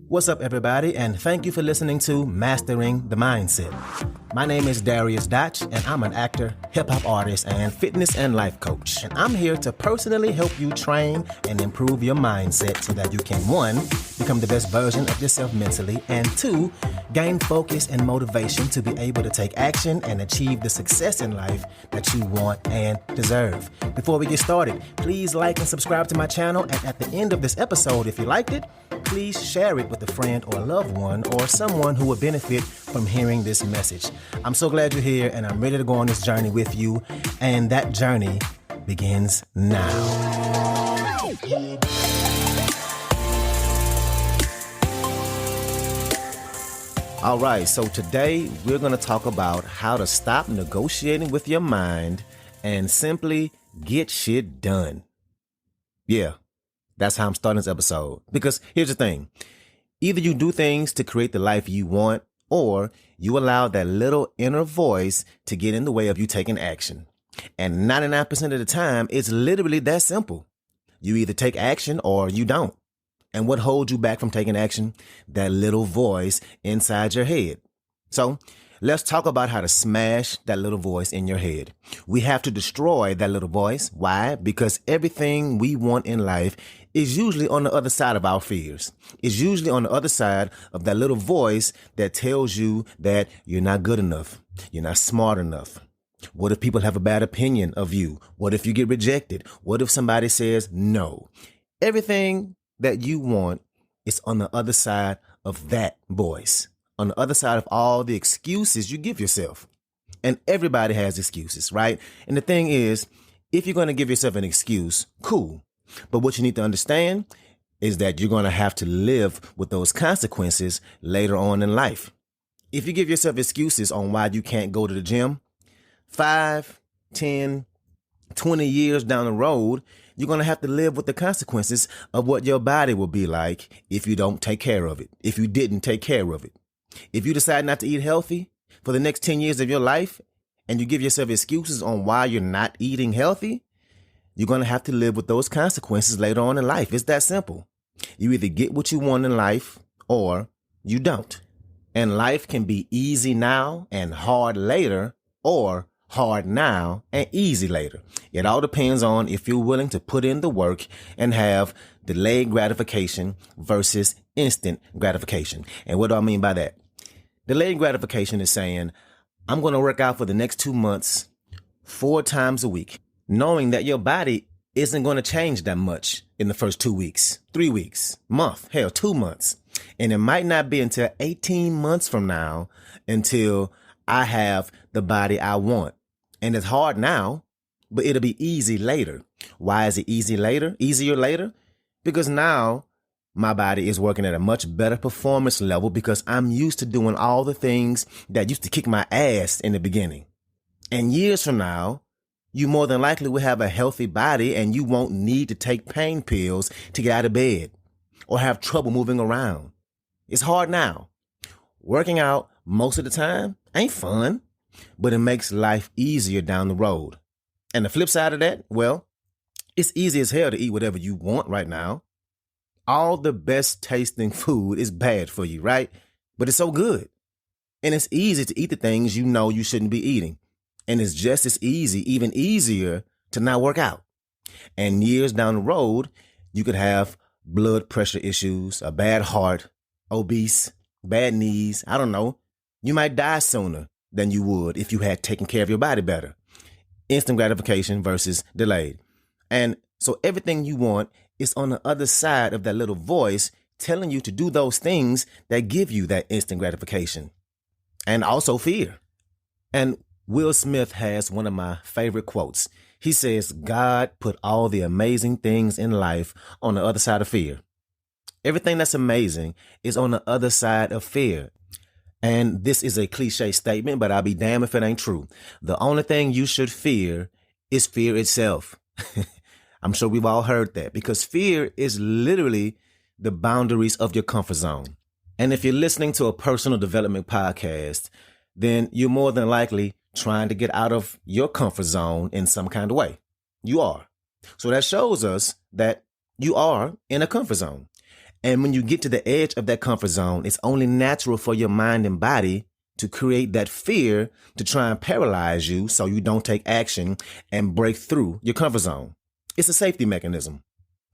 What's up, everybody, and thank you for listening to Mastering the Mindset. My name is Dariusdotch, and I'm an actor, hip-hop artist, and fitness and life coach. And I'm here to personally help you train and improve your mindset so that you can, 1, become the best version of yourself mentally, and 2, gain focus and motivation to be able to take action and achieve the success in life that you want and deserve. Before we get started, please like and subscribe to my channel, and at the end of this episode, if you liked it, please share it with a friend or a loved one or someone who would benefit from hearing this message. I'm so glad you're here, and I'm ready to go on this journey with you, and that journey begins now. All right, so today we're going to talk about how to stop negotiating with your mind and simply get shit done. Yeah. That's how I'm starting this episode. Because here's the thing. Either you do things to create the life you want, or you allow that little inner voice to get in the way of you taking action. And 99% of the time, it's literally that simple. You either take action or you don't. And what holds you back from taking action? That little voice inside your head. So let's talk about how to smash that little voice in your head. We have to destroy that little voice. Why? Because everything we want in life is usually on the other side of our fears. It's usually on the other side of that little voice that tells you that you're not good enough. You're not smart enough. What if people have a bad opinion of you? What if you get rejected? What if somebody says no? Everything that you want is on the other side of that voice. On the other side of all the excuses you give yourself. And everybody has excuses, right? And the thing is, if you're going to give yourself an excuse, cool. But what you need to understand is that you're going to have to live with those consequences later on in life. If you give yourself excuses on why you can't go to the gym, 5, 10, 20 years down the road, you're going to have to live with the consequences of what your body will be like if you don't take care of it, if you didn't take care of it. If you decide not to eat healthy for the next 10 years of your life and you give yourself excuses on why you're not eating healthy, you're going to have to live with those consequences later on in life. It's that simple. You either get what you want in life or you don't. And life can be easy now and hard later, or hard now and easy later. It all depends on if you're willing to put in the work and have delayed gratification versus instant gratification. And what do I mean by that? Delayed gratification is saying, I'm going to work out for the next 2 months, 4 times a week, knowing that your body isn't going to change that much in the first 2 weeks, 3 weeks, month, hell, 2 months. And it might not be until 18 months from now until I have the body I want. And it's hard now, but it'll be easy later. Why is it easier later? Because now my body is working at a much better performance level because I'm used to doing all the things that used to kick my ass in the beginning. And years from now, you more than likely will have a healthy body and you won't need to take pain pills to get out of bed or have trouble moving around. It's hard now. Working out most of the time ain't fun, but it makes life easier down the road. And the flip side of that, well, it's easy as hell to eat whatever you want right now. All the best tasting food is bad for you, right? But it's so good. And it's easy to eat the things you know you shouldn't be eating. And it's just as easy, even easier, to not work out. And years down the road, you could have blood pressure issues, a bad heart, obese, bad knees. I don't know. You might die sooner than you would if you had taken care of your body better. Instant gratification versus delayed. And so everything you want is on the other side of that little voice telling you to do those things that give you that instant gratification. And also fear. And Will Smith has one of my favorite quotes. He says, God put all the amazing things in life on the other side of fear. Everything that's amazing is on the other side of fear. And this is a cliche statement, but I'll be damned if it ain't true. The only thing you should fear is fear itself. I'm sure we've all heard that because fear is literally the boundaries of your comfort zone. And if you're listening to a personal development podcast, then you're more than likely trying to get out of your comfort zone in some kind of way. You are. So that shows us that you are in a comfort zone. And when you get to the edge of that comfort zone, it's only natural for your mind and body to create that fear to try and paralyze you so you don't take action and break through your comfort zone. It's a safety mechanism.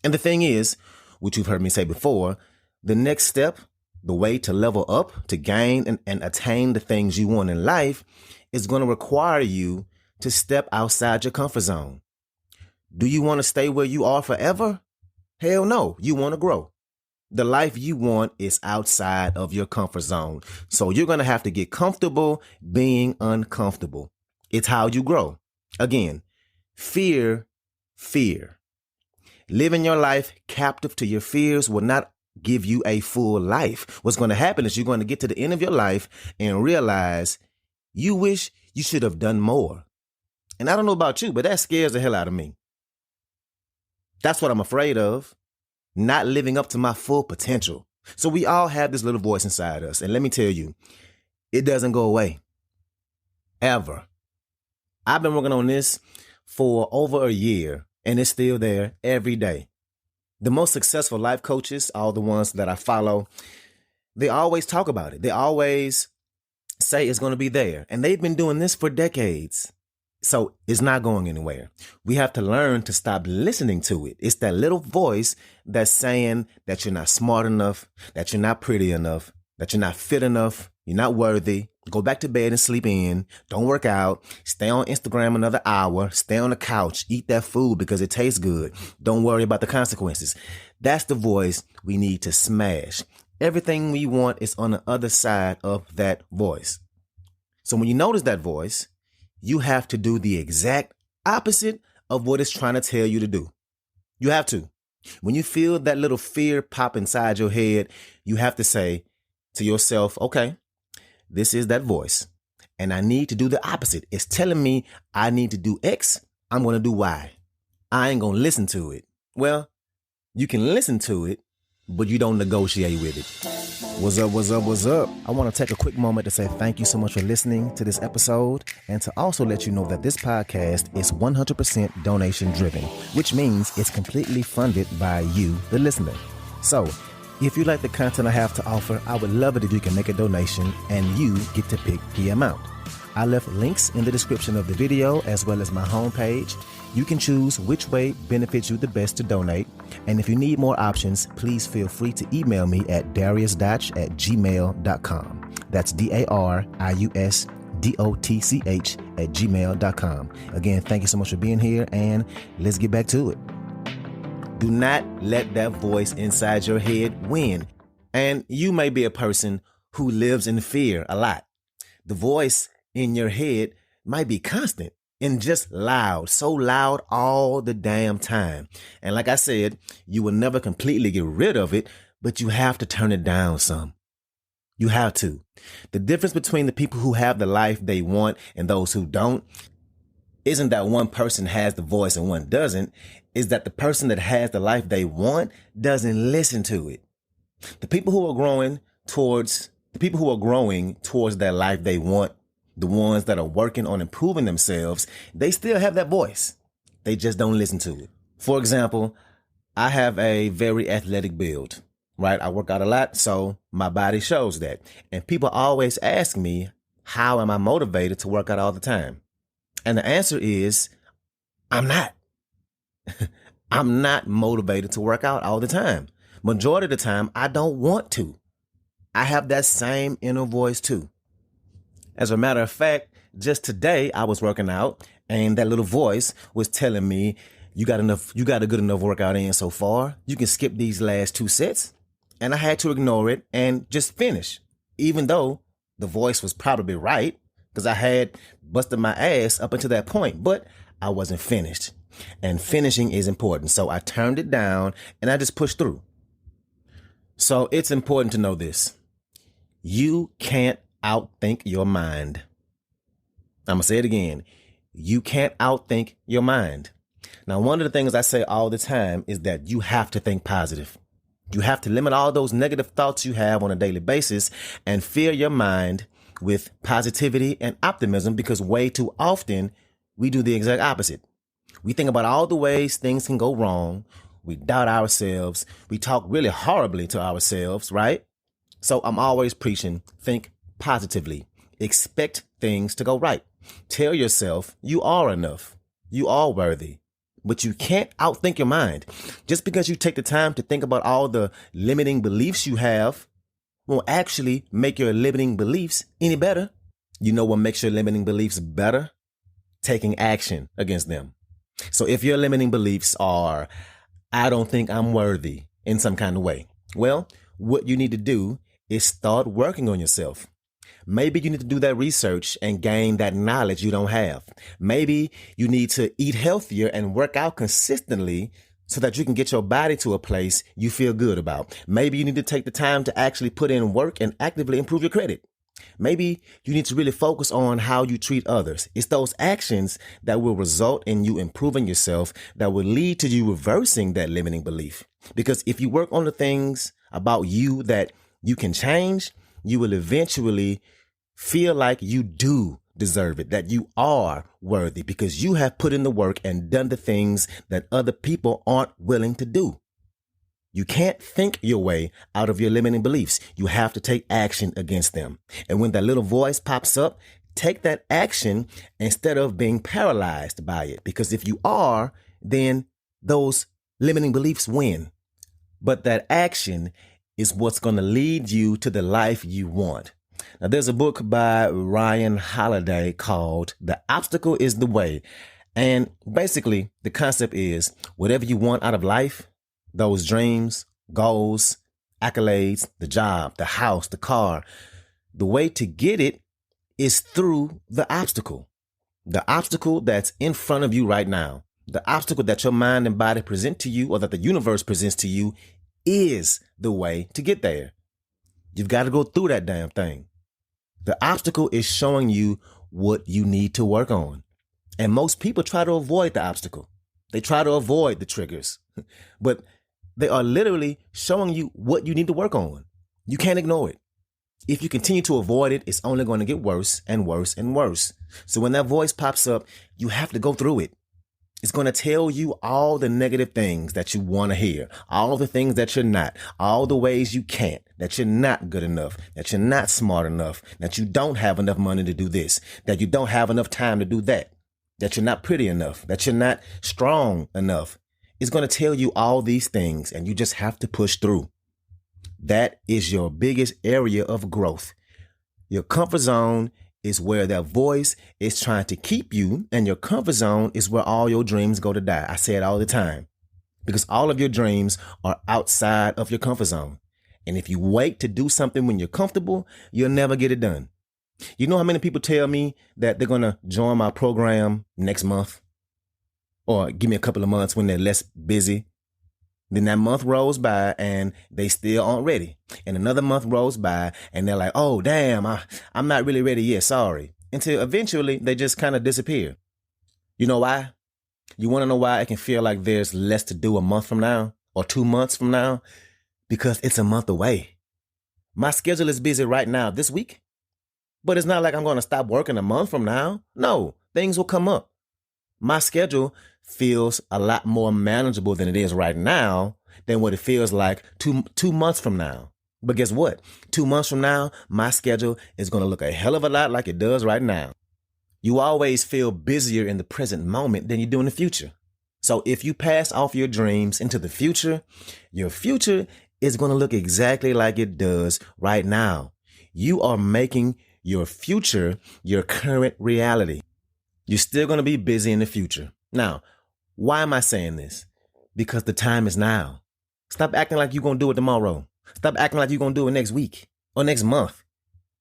And the thing is, which you've heard me say before, the next step, the way to level up, to gain and attain the things you want in life is going to require you to step outside your comfort zone. Do you want to stay where you are forever? Hell no, you want to grow. The life you want is outside of your comfort zone. So you're going to have to get comfortable being uncomfortable. It's how you grow. Again, fear. Living your life captive to your fears will not give you a full life. What's going to happen is you're going to get to the end of your life and realize you wish you should have done more. And I don't know about you, but that scares the hell out of me. That's what I'm afraid of. Not living up to my full potential. So we all have this little voice inside us. And let me tell you, it doesn't go away. Ever. I've been working on this for over a year, and it's still there every day. The most successful life coaches, all the ones that I follow, they always talk about it. They always say it's going to be there. And they've been doing this for decades. So it's not going anywhere. We have to learn to stop listening to it. It's that little voice that's saying that you're not smart enough, that you're not pretty enough, that you're not fit enough, you're not worthy. Go back to bed and sleep in. Don't work out. Stay on Instagram another hour. Stay on the couch. Eat that food because it tastes good. Don't worry about the consequences. That's the voice we need to smash. Everything we want is on the other side of that voice. So when you notice that voice, you have to do the exact opposite of what it's trying to tell you to do. You have to. When you feel that little fear pop inside your head, you have to say to yourself, okay, this is that voice, and I need to do the opposite. It's telling me I need to do X. I'm going to do Y. I ain't going to listen to it. Well, you can listen to it, but you don't negotiate with it. What's up? I want to take a quick moment to say thank you so much for listening to this episode, and to also let you know that this podcast is 100% donation driven, which means it's completely funded by you, the listener. So if you like the content I have to offer, I would love it if you can make a donation and you get to pick the amount. I left links in the description of the video as well as my homepage. You can choose which way benefits you the best to donate. And if you need more options, please feel free to email me at dariusdotch@gmail.com. That's dariusdotch@gmail.com. Again, thank you so much for being here, and let's get back to it. Do not let that voice inside your head win. And you may be a person who lives in fear a lot. The voice in your head might be constant and just loud, so loud all the damn time. And like I said, you will never completely get rid of it, but you have to turn it down some. You have to. The difference between the people who have the life they want and those who don't isn't that one person has the voice and one doesn't. Is that the person that has the life they want doesn't listen to it. The people who are growing towards that life they want, the ones that are working on improving themselves, they still have that voice. They just don't listen to it. For example, I have a very athletic build, right? I work out a lot, so my body shows that. And people always ask me, how am I motivated to work out all the time? And the answer is, I'm not. I'm not motivated to work out all the time. Majority of the time, I don't want to. I have that same inner voice too. As a matter of fact, just today I was working out and that little voice was telling me, you got a good enough workout in so far. You can skip these last 2 sets. And I had to ignore it and just finish, even though the voice was probably right because I had busted my ass up until that point, but I wasn't finished. And finishing is important. So I turned it down and I just pushed through. So it's important to know this. You can't outthink your mind. I'm going to say it again. You can't outthink your mind. Now, one of the things I say all the time is that you have to think positive. You have to limit all those negative thoughts you have on a daily basis and fill your mind with positivity and optimism, because way too often we do the exact opposite. We think about all the ways things can go wrong. We doubt ourselves. We talk really horribly to ourselves, right? So I'm always preaching, think positively. Expect things to go right. Tell yourself you are enough. You are worthy. But you can't outthink your mind. Just because you take the time to think about all the limiting beliefs you have won't actually make your limiting beliefs any better. You know what makes your limiting beliefs better? Taking action against them. So if your limiting beliefs are, I don't think I'm worthy in some kind of way, well, what you need to do is start working on yourself. Maybe you need to do that research and gain that knowledge you don't have. Maybe you need to eat healthier and work out consistently so that you can get your body to a place you feel good about. Maybe you need to take the time to actually put in work and actively improve your credit. Maybe you need to really focus on how you treat others. It's those actions that will result in you improving yourself that will lead to you reversing that limiting belief. Because if you work on the things about you that you can change, you will eventually feel like you do deserve it, that you are worthy because you have put in the work and done the things that other people aren't willing to do. You can't think your way out of your limiting beliefs. You have to take action against them. And when that little voice pops up, take that action instead of being paralyzed by it. Because if you are, then those limiting beliefs win. But that action is what's going to lead you to the life you want. Now, there's a book by Ryan Holiday called The Obstacle is the Way. And basically, the concept is whatever you want out of life, those dreams, goals, accolades, the job, the house, the car, the way to get it is through the obstacle that's in front of you right now. The obstacle that your mind and body present to you or that the universe presents to you is the way to get there. You've got to go through that damn thing. The obstacle is showing you what you need to work on. And most people try to avoid the obstacle. They try to avoid the triggers, but they are literally showing you what you need to work on. You can't ignore it. If you continue to avoid it, it's only going to get worse and worse and worse. So when that voice pops up, you have to go through it. It's going to tell you all the negative things that you want to hear, all the things that you're not, all the ways you can't, that you're not good enough, that you're not smart enough, that you don't have enough money to do this, that you don't have enough time to do that, that you're not pretty enough, that you're not strong enough. It's going to tell you all these things, and you just have to push through. That is your biggest area of growth. Your comfort zone is where that voice is trying to keep you, and your comfort zone is where all your dreams go to die. I say it all the time because all of your dreams are outside of your comfort zone. And if you wait to do something when you're comfortable, you'll never get it done. You know how many people tell me that they're going to join my program next month or give me a couple of months when they're less busy? Then that month rolls by and they still aren't ready. And another month rolls by and they're like, oh, damn, I'm not really ready yet. Sorry. Until eventually they just kind of disappear. You know why? You want to know why it can feel like there's less to do a month from now or 2 months from now? Because it's a month away. My schedule is busy right now this week, but it's not like I'm going to stop working a month from now. No, things will come up. My schedule feels a lot more manageable than it is right now than what it feels like two months from now. But guess what? 2 months from now, my schedule is going to look a hell of a lot like it does right now. You always feel busier in the present moment than you do in the future. So if you pass off your dreams into the future, your future is going to look exactly like it does right now. You are making your future your current reality. You're still going to be busy in the future. Now, why am I saying this? Because the time is now. Stop acting like you're going to do it tomorrow. Stop acting like you're going to do it next week or next month.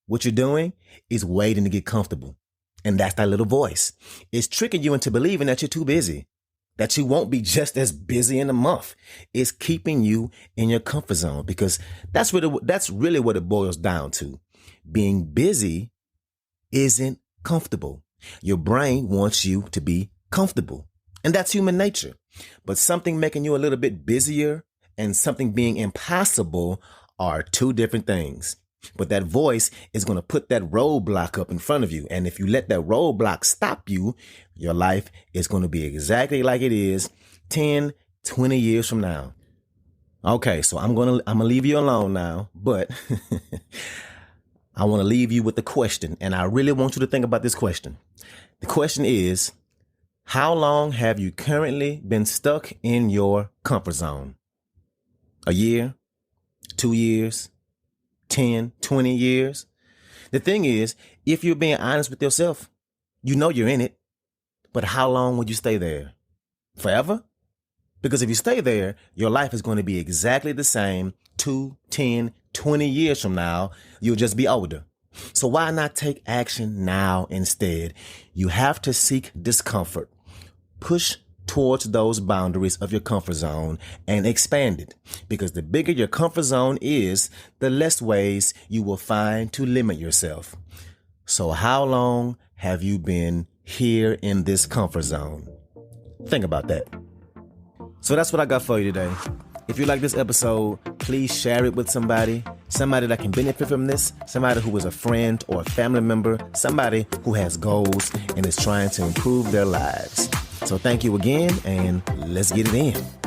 What you're doing is waiting to get comfortable. And that's that little voice. It's tricking you into believing that you're too busy, that you won't be just as busy in a month. It's keeping you in your comfort zone because that's really what it boils down to. Being busy isn't comfortable. Your brain wants you to be comfortable. And that's human nature. But something making you a little bit busier and something being impossible are two different things. But that voice is going to put that roadblock up in front of you. And if you let that roadblock stop you, your life is going to be exactly like it is 10, 20 years from now. Okay, so I'm gonna leave you alone now, but I want to leave you with the question, and I really want you to think about this question. The question is, how long have you currently been stuck in your comfort zone? A year? 2 years? 10, 20 years? The thing is, if you're being honest with yourself, you know you're in it, but how long will you stay there? Forever? Because if you stay there, your life is going to be exactly the same 2, 10, 20 years from now. You'll just be older. So why not take action now instead? You have to seek discomfort. Push towards those boundaries of your comfort zone and expand it. Because the bigger your comfort zone is, the less ways you will find to limit yourself. So how long have you been here in this comfort zone? Think about that. So that's what I got for you today. If you like this episode, please share it with somebody that can benefit from this, somebody who is a friend or a family member, somebody who has goals and is trying to improve their lives. So thank you again, and let's get it in.